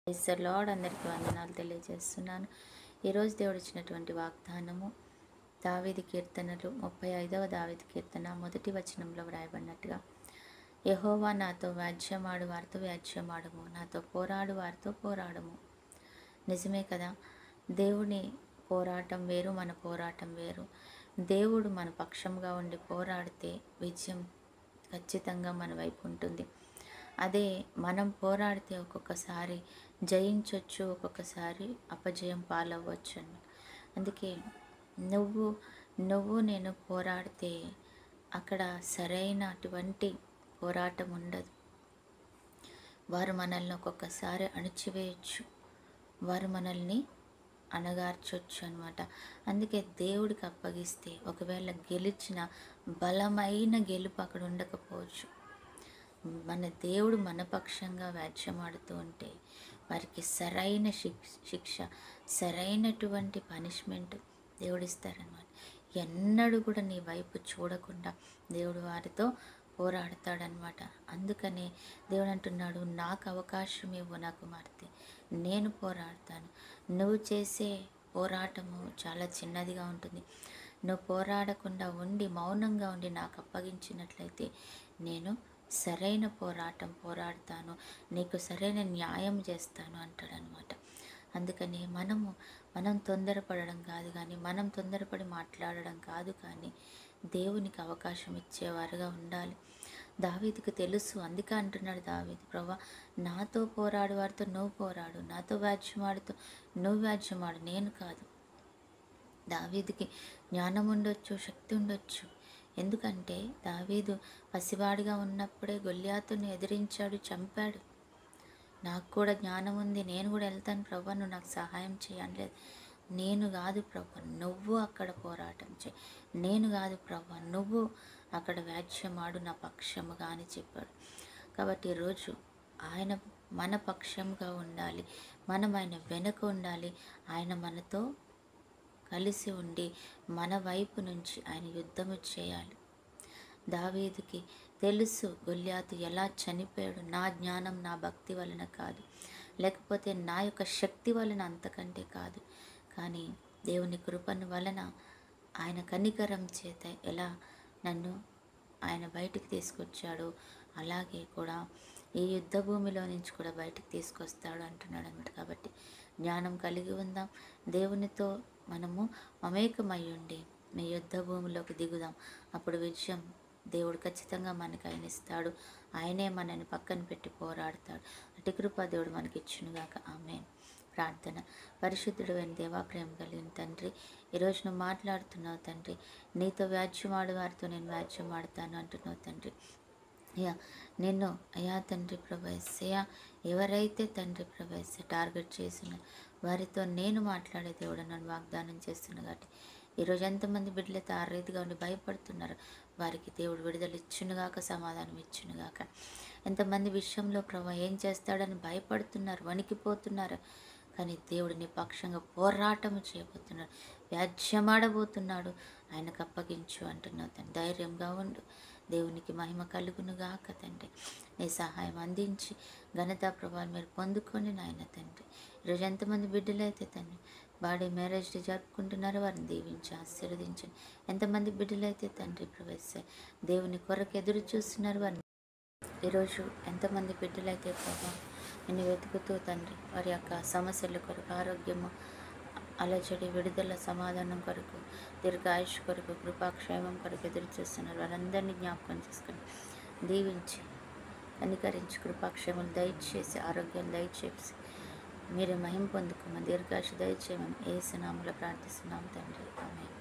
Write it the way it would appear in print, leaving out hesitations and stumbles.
Praise the lord. అందరికీ వందనాలు తెలియజేస్తున్నాను. ఈరోజు దేవుడు ఇచ్చినటువంటి వాగ్దానము దావీదు కీర్తనలు 35వ దావీదు కీర్తన మొదటి వచనంలో వ్రాయబడినట్టుగా, యెహోవా నాతో వ్యాజ్యమాడు వారితో వ్యాజ్యమాడము, నాతో పోరాడు వారితో పోరాడము. నిజమే కదా, దేవుని పోరాటం వేరు, మన పోరాటం వేరు. దేవుడు మన పక్షంగా ఉండి పోరాడితే విజయం ఖచ్చితంగా మన వైపు ఉంటుంది. అదే మనం పోరాడితే ఒక్కొక్కసారి జయించవచ్చు, ఒక్కొక్కసారి అపజయం పాలవ్వచ్చు అన్న. అందుకే నువ్వు నేను పోరాడితే అక్కడ సరైన అటువంటి పోరాటం ఉండదు. వారు మనల్ని ఒక్కొక్కసారి అణిచివేయచ్చు, వారు మనల్ని అణగార్చొచ్చు అనమాట. అందుకే దేవుడికి అప్పగిస్తే ఒకవేళ గెలిచిన బలమైన గెలుపు అక్కడ ఉండకపోవచ్చు. మన దేవుడు మన పక్షంగా వ్యాజ్యమాడుతూ ఉంటే వారికి సరైన శిక్ష, సరైనటువంటి పనిష్మెంట్ దేవుడు ఇస్తారనమాట. ఎన్నడూ కూడా నీ వైపు చూడకుండా దేవుడు వారితో పోరాడతాడనమాట. అందుకనే దేవుడు అంటున్నాడు, నాకు అవకాశం ఇవ్వు నా కుమార్తె, నేను పోరాడతాను. నువ్వు చేసే పోరాటము చాలా చిన్నదిగా ఉంటుంది. నువ్వు పోరాడకుండా ఉండి మౌనంగా ఉండి నాకు అప్పగించినట్లయితే నేను సరైన పోరాటం పోరాడతాను, నీకు సరైన న్యాయం చేస్తాను అంటాడనమాట. అందుకని మనం తొందరపడడం కాదు, కానీ మనం తొందరపడి మాట్లాడడం కాదు, కానీ దేవునికి అవకాశం ఇచ్చేవారుగా ఉండాలి. దావీదుకు తెలుసు, అందుకే అంటున్నాడు దావీదు, ప్రభా నాతో పోరాడు వారితో నువ్వు పోరాడు, నాతో వ్యాజ్యమాడుతూ నువ్వు వ్యాజ్యమాడు, నేను కాదు. దావీదుకి జ్ఞానం ఉండొచ్చు, శక్తి ఉండొచ్చు. ఎందుకంటే దావీదు పసివాడిగా ఉన్నప్పుడే గొల్యాతుని ఎదిరించాడు, చంపాడు. నాకు కూడా జ్ఞానం ఉంది, నేను కూడా వెళ్తాను ప్రభా, నువ్వు నాకు సహాయం చేయలేదు. నేను కాదు ప్రభా, నువ్వు అక్కడ పోరాటం చేయి, నేను కాదు ప్రభా, నువ్వు అక్కడ వ్యాజ్యమాడు నా పక్షముగా అని చెప్పాడు. కాబట్టి ఈరోజు ఆయన మన పక్షంగా ఉండాలి, మనం ఆయన వెనుక ఉండాలి. ఆయన మనతో కలిసి ఉండి మన వైపు నుంచి ఆయన యుద్ధము చేయాలి. దావీదుకి తెలుసు గొల్యాతు ఎలా చనిపోయాడు, నా జ్ఞానం నా భక్తి వలన కాదు, లేకపోతే నా యొక్క శక్తి వలన, అంతకంటే కాదు. కానీ దేవుని కృపను వలన, ఆయన కనికరం చేత ఎలా నన్ను ఆయన బయటికి తీసుకొచ్చాడు, అలాగే కూడా ఈ యుద్ధ భూమిలో నుంచి కూడా బయటికి తీసుకొస్తాడు అంటున్నాడు అన్నమాట. కాబట్టి జ్ఞానం కలిగి ఉందాం, దేవునితో మనము మమేకమై ఉండి మీ యుద్ధ భూమిలోకి దిగుదాం. అప్పుడు విజయం దేవుడు ఖచ్చితంగా మనకు ఆయన ఇస్తాడు. ఆయనే మనని పక్కన పెట్టి పోరాడతాడు. అటు కృప దేవుడు మనకి ఇచ్చునుగాక. ఆమేన్. ప్రార్థన. పరిశుద్ధుడు అయిన దేవా, ప్రేమ కలిగిన తండ్రి, ఈరోజు నువ్వు మాట్లాడుతున్నావు తండ్రి. నీతో వ్యాజ్యమాడు వారితో నేను వ్యాజ్యమాడతాను అంటున్నావు తండ్రి. నిన్ను అయ్యా తండ్రి ప్రభాస్యా, ఎవరైతే తండ్రి ప్రభాస్య టార్గెట్ చేసిన వారితో నేను మాట్లాడే దేవుడు నన్ను వాగ్దానం చేస్తున్నా. కాబట్టి ఈరోజు ఎంతమంది బిడ్డలైతే ఆ రీతిగా ఉండి భయపడుతున్నారు, వారికి దేవుడు విడుదల ఇచ్చునుగాక, సమాధానం ఇచ్చునుగాక. ఎంతమంది విషయంలో ప్రభా ఏం చేస్తాడని భయపడుతున్నారు, వణికిపోతున్నారు, కానీ దేవుడు నీ పక్షంగా పోరాటము చేయబోతున్నాడు, వ్యాజ్యమాడబోతున్నాడు. ఆయనకు అప్పగించు అంటున్నావు తండ్రి. ధైర్యంగా ఉండు, దేవునికి మహిమ కలుగునుగాక తండ్రి. నీ సహాయం అందించి ఘనతా ప్రభావం మీరు పొందుకొని నాయన తండ్రి. ఈరోజు ఎంతమంది బిడ్డలైతే తండ్రి బాడీ మ్యారేజ్ జరుపుకుంటున్నారో వారిని దీవించి ఆశీర్వదించండి. ఎంతమంది బిడ్డలైతే తండ్రి ప్రవేశ దేవుని కొరకు ఎదురు చూస్తున్నారు వారిని. ఈరోజు ఎంతమంది బిడ్డలైతే ప్రభావం నిన్ను వెతుకుతూ తండ్రి వారి యొక్క సమస్యల కొరకు, ఆరోగ్యము, అలజడి, విడుదల, సమాధానం కొరకు, దీర్ఘాయుష్ కొరకు, కృపాక్షేమం కొరకు ఎదురు చూస్తున్నారు. వారందరినీ జ్ఞాపకం చేసుకొని దీవించి కనికరించి కృపాక్షేమం దయచేసి, ఆరోగ్యం దయచేసి మీరే మహిమ పొందుకోమని, దీర్ఘాయుష్ దయచేయమని యేసు నామములో ప్రార్థిస్తున్నాం తండ్రి. ఆమేన్.